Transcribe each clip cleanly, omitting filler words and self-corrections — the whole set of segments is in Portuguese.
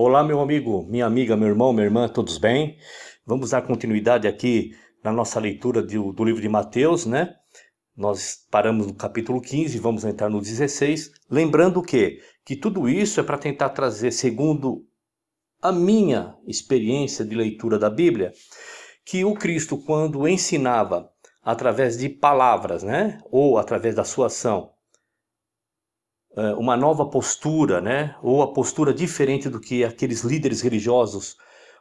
Olá, meu amigo, minha amiga, meu irmão, minha irmã, todos bem? Vamos dar continuidade aqui na nossa leitura do livro de Mateus, né? Nós paramos no capítulo 15, vamos entrar no 16. Lembrando que tudo isso é para tentar trazer, segundo a minha experiência de leitura da Bíblia, que o Cristo, quando ensinava através de palavras, né? Ou através da sua ação, uma nova postura, né? Ou a postura diferente do que aqueles líderes religiosos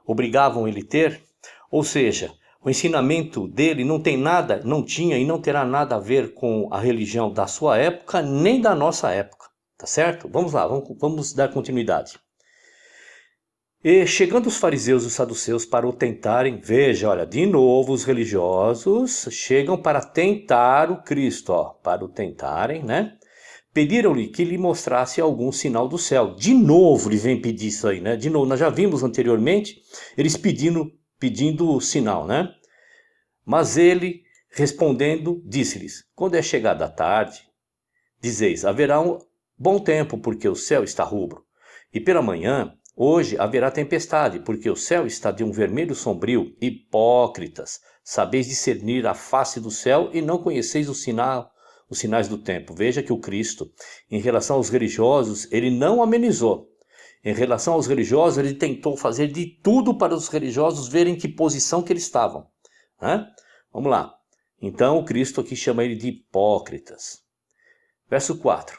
obrigavam ele a ter. Ou seja, o ensinamento dele não tem nada, não tinha e não terá nada a ver com a religião da sua época, nem da nossa época, tá certo? Vamos lá, vamos dar continuidade. E chegando os fariseus e os saduceus para o tentarem, veja, olha, de novo os religiosos chegam para tentar o Cristo, ó, para o tentarem, né? Pediram-lhe que lhe mostrasse algum sinal do céu. De novo ele vem pedir isso aí, né? De novo, nós já vimos anteriormente eles pedindo sinal, né? Mas ele, respondendo, disse-lhes: quando é chegada a tarde, dizeis, haverá um bom tempo, porque o céu está rubro. E pela manhã, hoje haverá tempestade, porque o céu está de um vermelho sombrio. Hipócritas, sabeis discernir a face do céu e não conheceis os sinais do tempo. Veja que o Cristo, em relação aos religiosos, ele não amenizou. Em relação aos religiosos, ele tentou fazer de tudo para os religiosos verem que posição que eles estavam, né? Vamos lá. Então o Cristo aqui chama ele de hipócritas. Verso 4.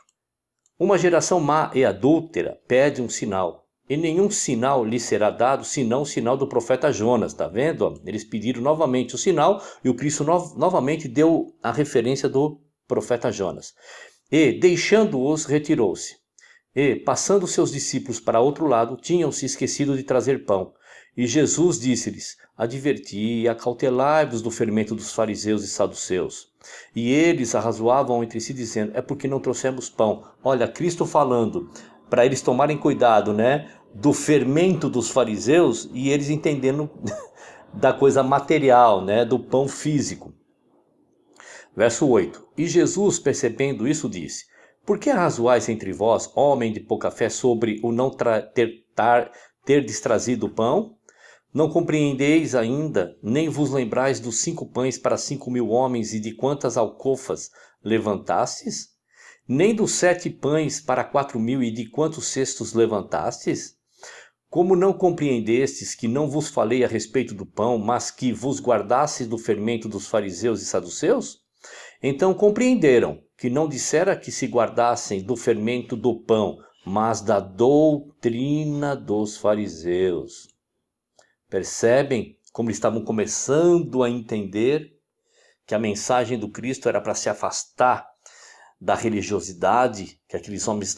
Uma geração má e adúltera pede um sinal, e nenhum sinal lhe será dado, senão o sinal do profeta Jonas. Está vendo? Eles pediram novamente o sinal, e o Cristo novamente deu a referência do profeta Jonas. E, deixando-os, retirou-se. E, passando seus discípulos para outro lado, tinham-se esquecido de trazer pão. E Jesus disse-lhes: adverti e acautelai-vos do fermento dos fariseus e saduceus. E eles arrazoavam entre si, dizendo: é porque não trouxemos pão. Olha, Cristo falando para eles tomarem cuidado, né, do fermento dos fariseus, e eles entendendo da coisa material, né, do pão físico. Verso 8. E Jesus, percebendo isso, disse: por que arrazoais entre vós, homem de pouca fé, sobre o não terdes trazido o pão? Não compreendeis ainda, nem vos lembrais dos 5 pães para 5.000 homens e de quantas alcofas levantastes? Nem dos 7 pães para 4.000 e de quantos cestos levantastes? Como não compreendestes que não vos falei a respeito do pão, mas que vos guardastes do fermento dos fariseus e saduceus? Então compreenderam que não dissera que se guardassem do fermento do pão, mas da doutrina dos fariseus. Percebem como eles estavam começando a entender que a mensagem do Cristo era para se afastar da religiosidade que aqueles homens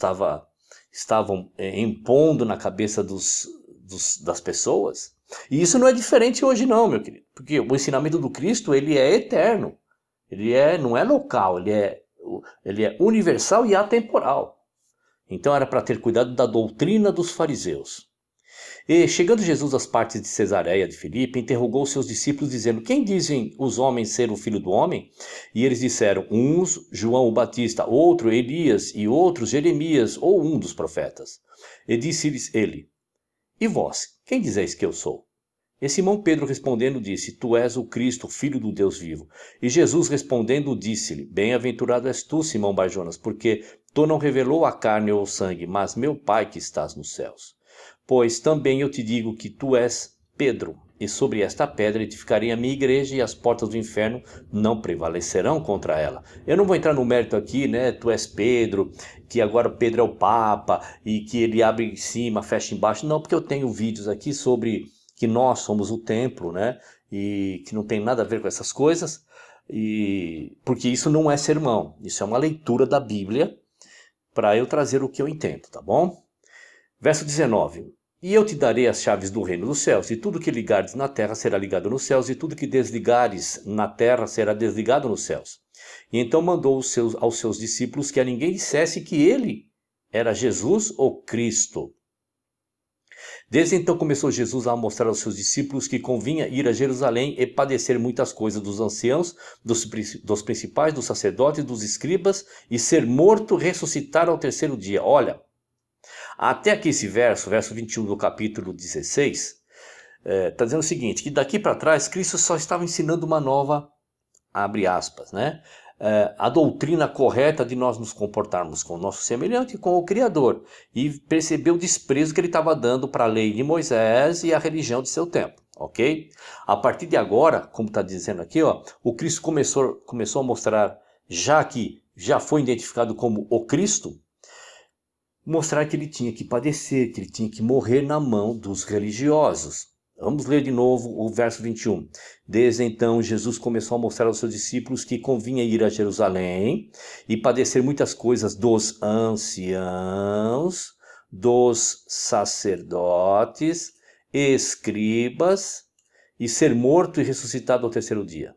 estavam impondo na cabeça das pessoas? E isso não é diferente hoje não, meu querido, porque o ensinamento do Cristo ele é eterno. Não é local, ele é universal e atemporal. Então era para ter cuidado da doutrina dos fariseus. E chegando Jesus às partes de Cesareia de Filipe, interrogou seus discípulos dizendo: quem dizem os homens ser o filho do homem? E eles disseram: uns João o Batista, outro Elias e outros Jeremias ou um dos profetas. E disse-lhes ele: e vós, quem dizeis que eu sou? E Simão Pedro respondendo disse: tu és o Cristo, filho do Deus vivo. E Jesus respondendo disse-lhe: bem-aventurado és tu, Simão Barjonas, porque tu não revelou a carne ou o sangue, mas meu Pai que estás nos céus. Pois também eu te digo que tu és Pedro, e sobre esta pedra edificarei a minha igreja, e as portas do inferno não prevalecerão contra ela. Eu não vou entrar no mérito aqui, né? Tu és Pedro, que agora Pedro é o Papa, e que ele abre em cima, fecha embaixo. Não, porque eu tenho vídeos aqui sobre que nós somos o templo, né? E que não tem nada a ver com essas coisas, e porque isso não é sermão, isso é uma leitura da Bíblia para eu trazer o que eu entendo, tá bom? Verso 19. E eu te darei as chaves do reino dos céus, e tudo que ligares na terra será ligado nos céus, e tudo que desligares na terra será desligado nos céus. E então mandou aos seus discípulos que a ninguém dissesse que ele era Jesus ou Cristo. Desde então começou Jesus a mostrar aos seus discípulos que convinha ir a Jerusalém e padecer muitas coisas dos anciãos, dos principais, dos sacerdotes, dos escribas, e ser morto e ressuscitar ao terceiro dia. Olha, Até aqui esse verso 21 do capítulo 16, está dizendo o seguinte, que daqui para trás Cristo só estava ensinando uma nova, abre aspas, né? A doutrina correta de nós nos comportarmos com o nosso semelhante e com o Criador. E percebeu o desprezo que ele estava dando para a lei de Moisés e a religião de seu tempo, ok? A partir de agora, como está dizendo aqui, ó, o Cristo começou a mostrar, já que já foi identificado como o Cristo, mostrar que ele tinha que padecer, que ele tinha que morrer na mão dos religiosos. Vamos ler de novo o verso 21. Desde então, Jesus começou a mostrar aos seus discípulos que convinha ir a Jerusalém e padecer muitas coisas dos anciãos, dos sacerdotes, escribas, e ser morto e ressuscitado ao terceiro dia.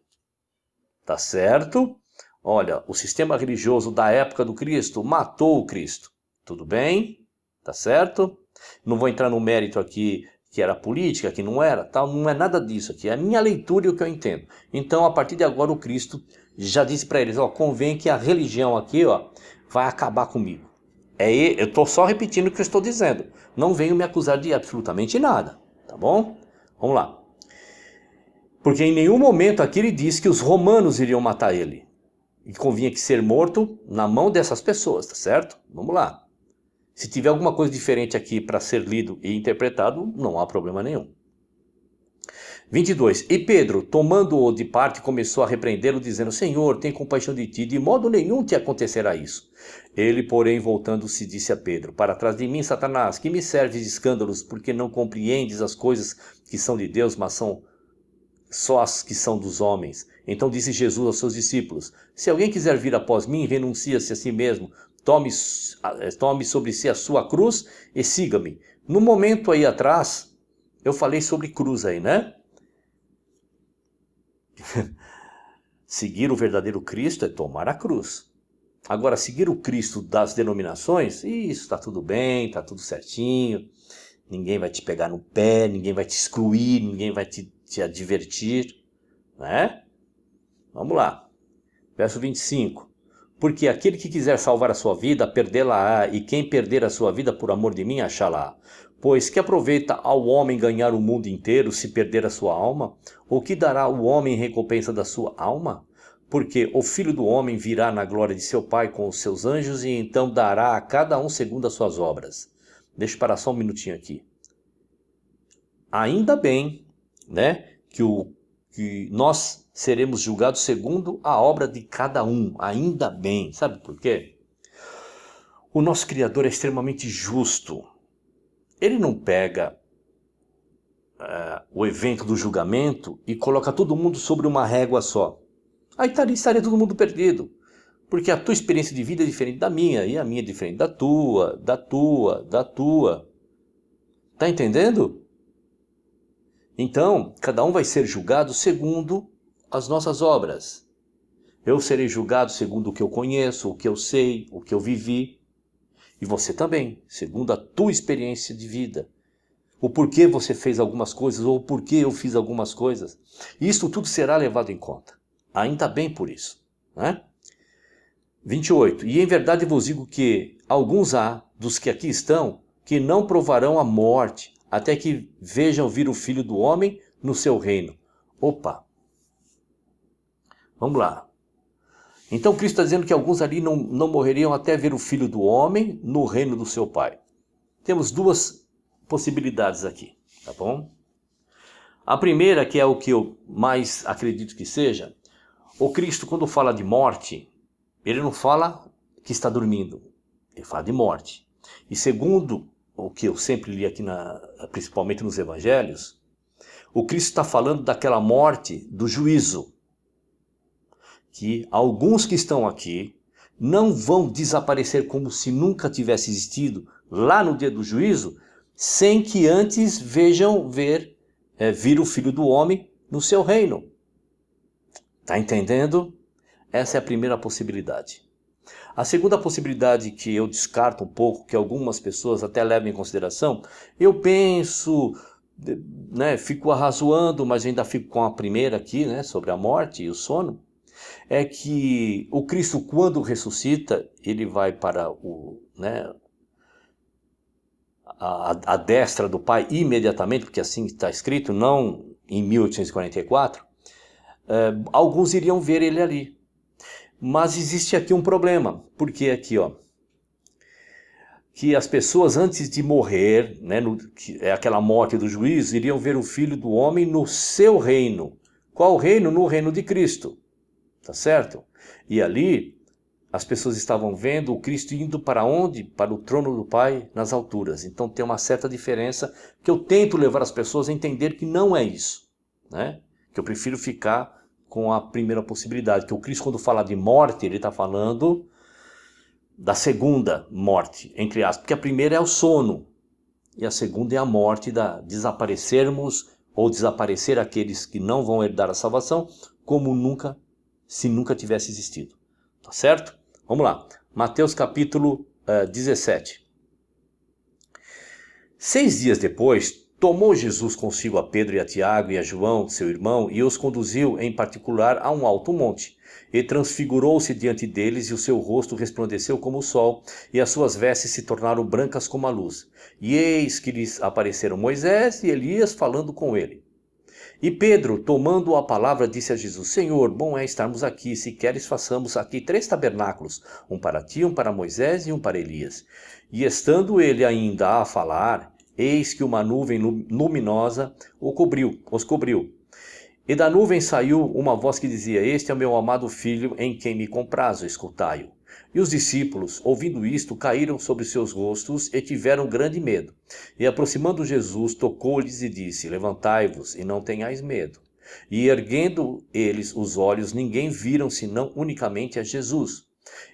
Tá certo? Olha, o sistema religioso da época do Cristo matou o Cristo. Tudo bem? Tá certo? Não vou entrar no mérito aqui que era política, que não era, tal, não é nada disso aqui. É a minha leitura e o que eu entendo. Então, a partir de agora, o Cristo já disse para eles, ó, convém que a religião aqui, ó, vai acabar comigo. Eu estou só repetindo o que eu estou dizendo. Não venham me acusar de absolutamente nada, tá bom? Vamos lá. Porque em nenhum momento aqui ele disse que os romanos iriam matar ele. E convinha que ser morto na mão dessas pessoas, tá certo? Vamos lá. Se tiver alguma coisa diferente aqui para ser lido e interpretado, não há problema nenhum. 22. E Pedro, tomando-o de parte, começou a repreendê-lo, dizendo, Senhor, tem compaixão de ti, de modo nenhum te acontecerá isso. Ele, porém, voltando-se, disse a Pedro, para trás de mim, Satanás, que me serves de escândalos, porque não compreendes as coisas que são de Deus, mas são só as que são dos homens. Então disse Jesus aos seus discípulos, se alguém quiser vir após mim, renuncia-se a si mesmo, tome sobre si a sua cruz e siga-me. No momento aí atrás, eu falei sobre cruz aí, né? Seguir o verdadeiro Cristo é tomar a cruz. Agora, seguir o Cristo das denominações, isso está tudo bem, está tudo certinho. Ninguém vai te pegar no pé, ninguém vai te excluir, ninguém vai te advertir, né? Vamos lá. Verso 25. Porque aquele que quiser salvar a sua vida, perdê-la-á, e quem perder a sua vida por amor de mim, achá-la-á. Pois que aproveita ao homem ganhar o mundo inteiro se perder a sua alma? Ou que dará o homem em recompensa da sua alma? Porque o Filho do Homem virá na glória de seu Pai com os seus anjos, e então dará a cada um segundo as suas obras. Deixa eu parar só um minutinho aqui. Ainda bem, né, que nós seremos julgados segundo a obra de cada um. Ainda bem. Sabe por quê? O nosso Criador é extremamente justo. Ele não pega o evento do julgamento e coloca todo mundo sobre uma régua só. Aí estaria todo mundo perdido. Porque a tua experiência de vida é diferente da minha, e a minha é diferente da tua, da tua, da tua. Tá entendendo? Então, cada um vai ser julgado segundo as nossas obras. Eu serei julgado segundo o que eu conheço, o que eu sei, o que eu vivi. E você também, segundo a tua experiência de vida. O porquê você fez algumas coisas, ou o porquê eu fiz algumas coisas. Isso tudo será levado em conta. Ainda bem por isso, né? 28. E em verdade vos digo que alguns há, dos que aqui estão, que não provarão a morte, até que vejam vir o Filho do Homem no seu reino. Opa! Vamos lá. Então Cristo está dizendo que alguns ali não morreriam até ver o Filho do Homem no reino do seu Pai. Temos duas possibilidades aqui, tá bom? A primeira, que é o que eu mais acredito que seja, o Cristo, quando fala de morte, ele não fala que está dormindo, ele fala de morte. E segundo o que eu sempre li aqui, principalmente nos evangelhos, o Cristo está falando daquela morte do juízo. Que alguns que estão aqui não vão desaparecer como se nunca tivesse existido lá no dia do juízo, sem que antes vejam vir o Filho do Homem no seu reino. Está entendendo? Essa é a primeira possibilidade. A segunda possibilidade que eu descarto um pouco, que algumas pessoas até levam em consideração, eu penso, né, fico arrazoando, mas ainda fico com a primeira aqui, né, sobre a morte e o sono, é que o Cristo, quando ressuscita, ele vai para à destra do Pai imediatamente, porque assim está escrito, não em 1844, alguns iriam ver ele ali. Mas existe aqui um problema, porque aqui, ó, que as pessoas antes de morrer, né, que é aquela morte do juízo, iriam ver o Filho do Homem no seu reino. Qual reino? No reino de Cristo, tá certo? E ali as pessoas estavam vendo o Cristo indo para onde? Para o trono do Pai nas alturas. Então tem uma certa diferença que eu tento levar as pessoas a entender que não é isso, né? Que eu prefiro ficar com a primeira possibilidade, que o Cristo, quando fala de morte, ele está falando da segunda morte, entre aspas, porque a primeira é o sono e a segunda é a morte, da desaparecermos ou desaparecer aqueles que não vão herdar a salvação, como nunca, se nunca tivesse existido, tá certo? Vamos lá, Mateus capítulo 17. 6 dias depois, tomou Jesus consigo a Pedro e a Tiago e a João, seu irmão, e os conduziu em particular a um alto monte. E transfigurou-se diante deles, e o seu rosto resplandeceu como o sol, e as suas vestes se tornaram brancas como a luz. E eis que lhes apareceram Moisés e Elias falando com ele. E Pedro, tomando a palavra, disse a Jesus: Senhor, bom é estarmos aqui, se queres façamos aqui 3 tabernáculos, um para ti, um para Moisés e um para Elias. E estando ele ainda a falar, eis que uma nuvem luminosa os cobriu. E da nuvem saiu uma voz que dizia: Este é o meu amado filho, em quem me comprazo, escutai-o. E os discípulos, ouvindo isto, caíram sobre seus rostos e tiveram grande medo. E aproximando Jesus, tocou-lhes e disse: Levantai-vos e não tenhais medo. E erguendo eles os olhos, ninguém viram senão unicamente a Jesus.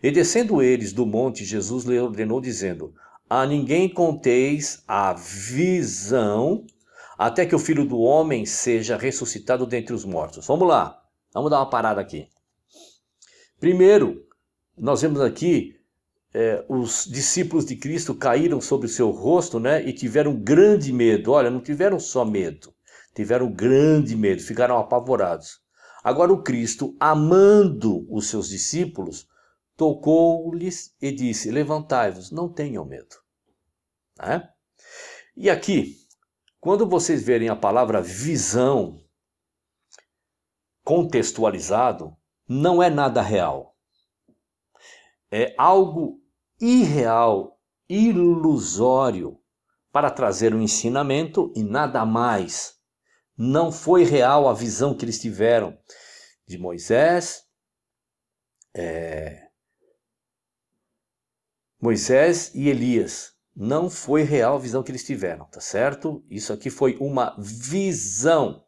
E descendo eles do monte, Jesus lhe ordenou, dizendo: A ninguém conteis a visão, até que o Filho do Homem seja ressuscitado dentre os mortos. Vamos lá, vamos dar uma parada aqui. Primeiro, nós vemos aqui os discípulos de Cristo caíram sobre o seu rosto, né, e tiveram grande medo. Olha, não tiveram só medo, tiveram grande medo, ficaram apavorados. Agora o Cristo, amando os seus discípulos, tocou-lhes e disse: Levantai-vos, não tenham medo. Né? E aqui, quando vocês verem a palavra visão contextualizado, não é nada real. É algo irreal, ilusório, para trazer um ensinamento e nada mais. Não foi real a visão que eles tiveram de Moisés, Moisés e Elias. Não foi real a visão que eles tiveram, tá certo? Isso aqui foi uma visão.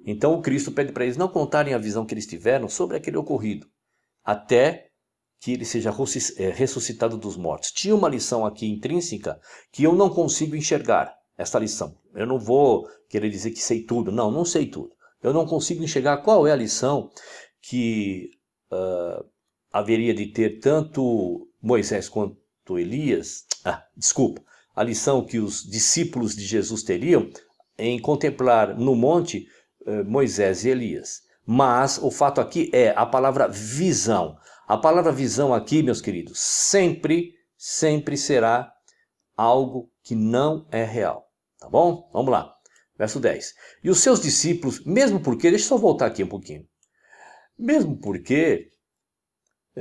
Então o Cristo pede para eles não contarem a visão que eles tiveram sobre aquele ocorrido, até que ele seja ressuscitado dos mortos. Tinha uma lição aqui intrínseca que eu não consigo enxergar, esta lição. Eu não vou querer dizer que sei tudo, não sei tudo. Eu não consigo enxergar qual é a lição que haveria de ter tanto Moisés quanto Elias, a lição que os discípulos de Jesus teriam em contemplar no monte Moisés e Elias. Mas o fato aqui é a palavra visão. A palavra visão aqui, meus queridos, sempre será algo que não é real. Tá bom? Vamos lá. Verso 10. E os seus discípulos, mesmo porque, deixa eu só voltar aqui um pouquinho. Mesmo porque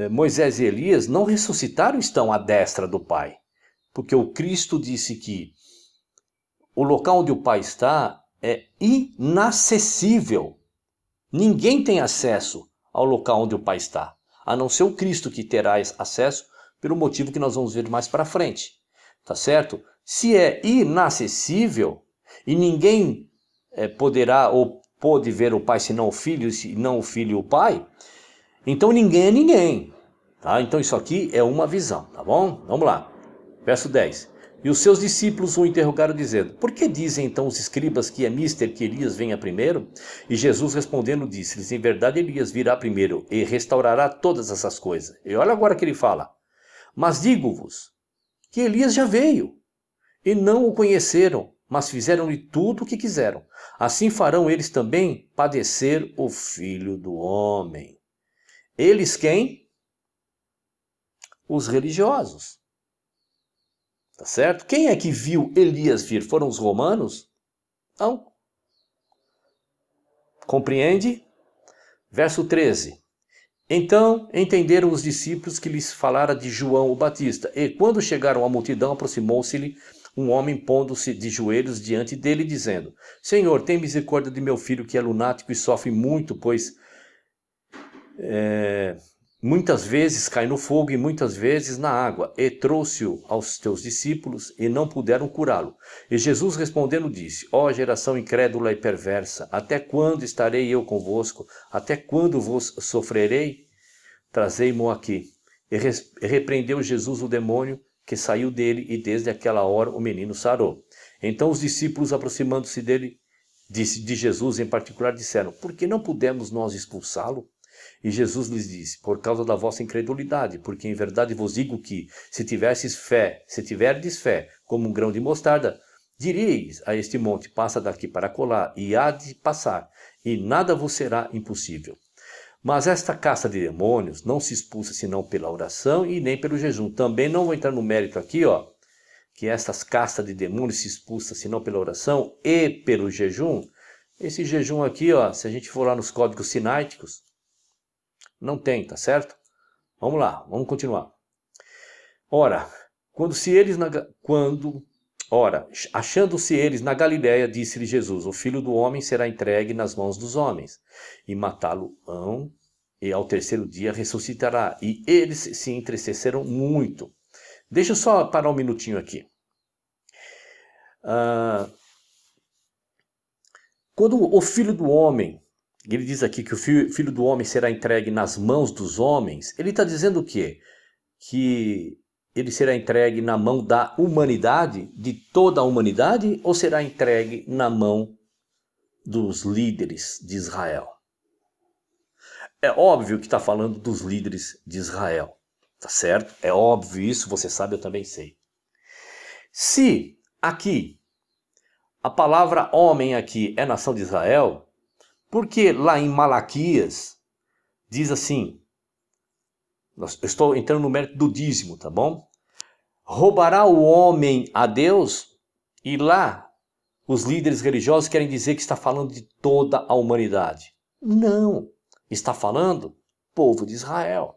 Moisés e Elias não ressuscitaram, estão à destra do Pai. Porque o Cristo disse que o local onde o Pai está é inacessível. Ninguém tem acesso ao local onde o Pai está, a não ser o Cristo, que terá acesso pelo motivo que nós vamos ver mais para frente. Tá certo? Se é inacessível e ninguém poderá ou pode ver o Pai senão o Filho, se não o Filho e o Pai, então ninguém é ninguém. Tá? Então isso aqui é uma visão, tá bom? Vamos lá. Verso 10. E os seus discípulos o interrogaram dizendo: Por que dizem então os escribas que é mister que Elias venha primeiro? E Jesus respondendo disse-lhes: Em verdade Elias virá primeiro e restaurará todas essas coisas. E olha agora que ele fala: Mas digo-vos que Elias já veio e não o conheceram, mas fizeram-lhe tudo o que quiseram. Assim farão eles também padecer o Filho do Homem. Eles quem? Os religiosos. Tá certo? Quem é que viu Elias vir? Foram os romanos? Não. Compreende? Verso 13. Então entenderam os discípulos que lhes falara de João o Batista. E quando chegaram à multidão, aproximou-se-lhe um homem, pondo-se de joelhos diante dele, dizendo: Senhor, tem misericórdia de meu filho, que é lunático e sofre muito, pois muitas vezes cai no fogo e muitas vezes na água. E trouxe-o aos teus discípulos e não puderam curá-lo. E Jesus respondendo disse: Ó geração incrédula e perversa, até quando estarei eu convosco? Até quando vos sofrerei? Trazei-mo aqui. E repreendeu Jesus o demônio que saiu dele, e desde aquela hora o menino sarou. Então os discípulos, aproximando-se dele, de Jesus em particular, disseram: Por que não pudemos nós expulsá-lo? E Jesus lhes disse: Por causa da vossa incredulidade, porque em verdade vos digo que, se tiverdes fé, como um grão de mostarda, diríeis a este monte: passa daqui para acolá, e há de passar, e nada vos será impossível. Mas esta casta de demônios não se expulsa senão pela oração e nem pelo jejum. Também não vou entrar no mérito aqui, que estas castas de demônios se expulsa senão pela oração e pelo jejum. Esse jejum aqui, se a gente for lá nos códigos sináiticos, não tem, tá certo? Vamos lá, vamos continuar. Ora, achando-se eles na Galiléia, disse-lhe Jesus: O Filho do Homem será entregue nas mãos dos homens, e matá-lo-ão, e ao terceiro dia ressuscitará. E eles se entristeceram muito. Deixa eu só parar um minutinho aqui. Quando o Filho do Homem, ele diz aqui que o Filho do Homem será entregue nas mãos dos homens, ele está dizendo o quê? Que ele será entregue na mão da humanidade, de toda a humanidade, ou será entregue na mão dos líderes de Israel? É óbvio que está falando dos líderes de Israel, tá certo? É óbvio isso, você sabe, eu também sei. Se aqui a palavra homem aqui é nação de Israel, porque lá em Malaquias diz assim, eu estou entrando no mérito do dízimo, tá bom? Roubará o homem a Deus? E lá os líderes religiosos querem dizer que está falando de toda a humanidade. Não, está falando povo de Israel.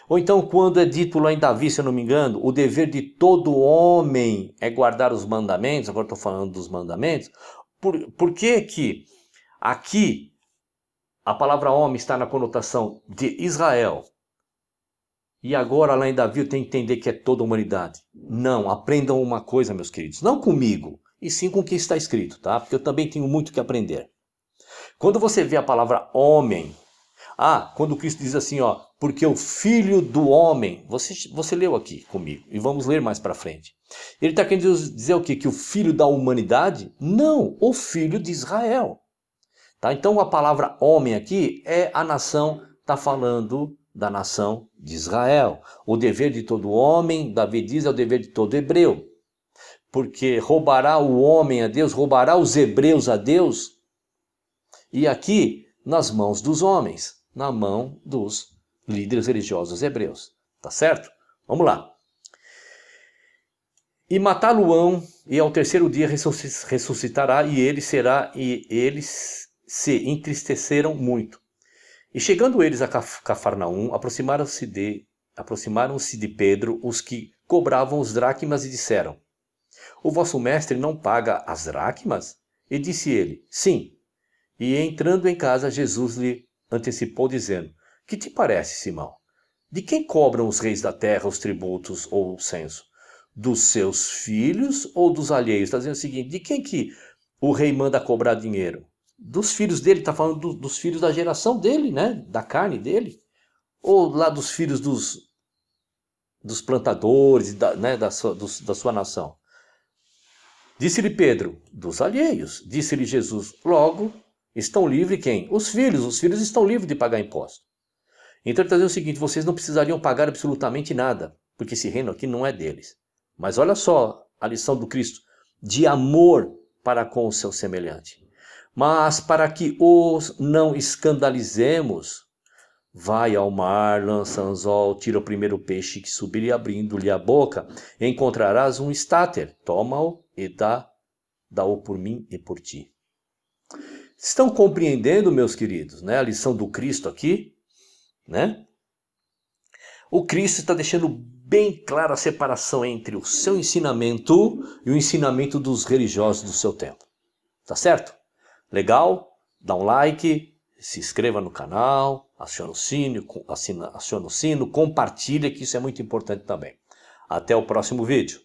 Ou então quando é dito lá em Davi, se eu não me engano, o dever de todo homem é guardar os mandamentos, agora estou falando dos mandamentos, por que que aqui a palavra homem está na conotação de Israel? E agora lá em Davi eu tenho que entender que é toda a humanidade. Não, aprendam uma coisa, meus queridos. Não comigo, e sim com o que está escrito, tá? Porque eu também tenho muito que aprender. Quando você vê a palavra homem, quando Cristo diz assim, porque o Filho do Homem, você leu aqui comigo, e vamos ler mais para frente. Ele está querendo dizer o quê? Que o Filho da humanidade? Não, o Filho de Israel. Tá? Então a palavra homem aqui é a nação, está falando da nação de Israel. O dever de todo homem, Davi diz, é o dever de todo hebreu. Porque roubará o homem a Deus, roubará os hebreus a Deus. E aqui, nas mãos dos homens, na mão dos líderes religiosos hebreus. Tá certo? Vamos lá. E matá-lo-ão, e ao terceiro dia ressuscitará, e eles se entristeceram muito. E chegando eles a Cafarnaum, aproximaram-se de Pedro os que cobravam os dracmas e disseram: O vosso mestre não paga as dracmas? E disse ele: Sim. E entrando em casa, Jesus lhe antecipou, dizendo: Que te parece, Simão? De quem cobram os reis da terra os tributos ou o censo? Dos seus filhos ou dos alheios? Está dizendo o seguinte: de quem que o rei manda cobrar dinheiro? Dos filhos dele, está falando dos filhos da geração dele, né? Da carne dele. Ou lá dos filhos dos plantadores, da sua nação. Disse-lhe Pedro: Dos alheios. Disse-lhe Jesus: Logo, estão livres quem? Os filhos estão livres de pagar imposto. Então ele está dizendo o seguinte: vocês não precisariam pagar absolutamente nada, porque esse reino aqui não é deles. Mas olha só a lição do Cristo, de amor para com o seu semelhante. Mas para que os não escandalizemos, vai ao mar, lança anzol, tira o primeiro peixe que subir e abrindo-lhe a boca, encontrarás um estáter, toma-o e dá-o por mim e por ti. Estão compreendendo, meus queridos, né, a lição do Cristo aqui? Né? O Cristo está deixando bem clara a separação entre o seu ensinamento e o ensinamento dos religiosos do seu tempo. Tá certo? Legal? Dá um like, se inscreva no canal, aciona o sino, compartilha, que isso é muito importante também. Até o próximo vídeo.